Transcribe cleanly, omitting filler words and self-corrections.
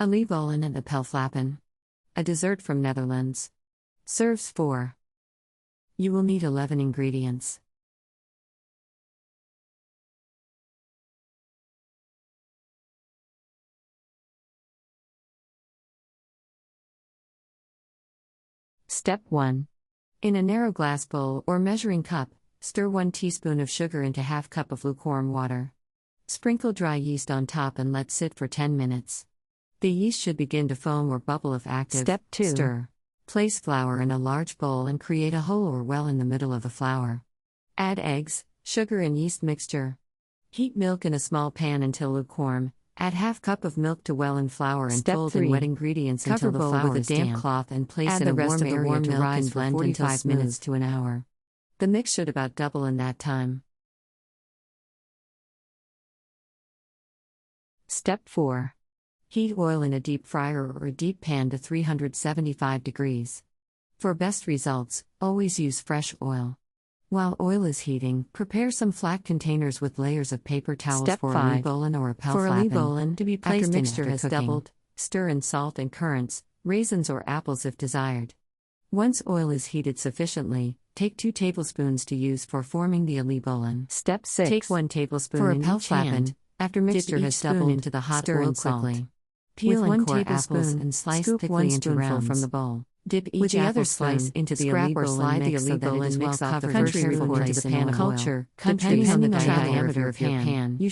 Oliebollen and Appelflappen. A dessert from Netherlands. Serves 4. You will need 11 ingredients. Step 1. In a narrow glass bowl or measuring cup, stir 1 teaspoon of sugar into half cup of lukewarm water. Sprinkle dry yeast on top and let sit for 10 minutes. The yeast should begin to foam or bubble if active. Step 2. Stir. Place flour in a large bowl and create a hole or well in the middle of the flour. Add eggs, sugar and yeast mixture. Heat milk in a small pan until lukewarm. Add half cup of milk to well in flour and Step fold 3. in wet ingredients Cover until the bowl flour with a is damp cloth and place Add in the a rest warm of the area warm to milk rise and for blend until 45 minutes to an hour. The mix should about double in that time. Step 4. Heat oil in a deep fryer or a deep pan to 375 degrees. For best results, always use fresh oil. While oil is heating, prepare some flat containers with layers of paper towels Step for 5. Oliebollen or Appelflappen. For Oliebollen, to be placed after in mixture after has cooking. doubled, Stir in salt and currants, raisins or apples if desired. Once oil is heated sufficiently, take 2 tablespoons to use for forming the Oliebollen. Step 6. Take 1 tablespoon For in each Appelflappen, hand. After mixture has doubled, into the hot stir oil in salt. quickly. Peel With and 1 core tablespoon, apples and slice scoop thickly 1 into spoonful rounds from the bowl. Dip each With the apple other slice spoon, into the scrap or Oliebollen slide the mix so that it Oliebollen is well mix off the covered. CountryReports CountryReports into the pan of oil. culture, Depending on the diameter diameter of your pan, you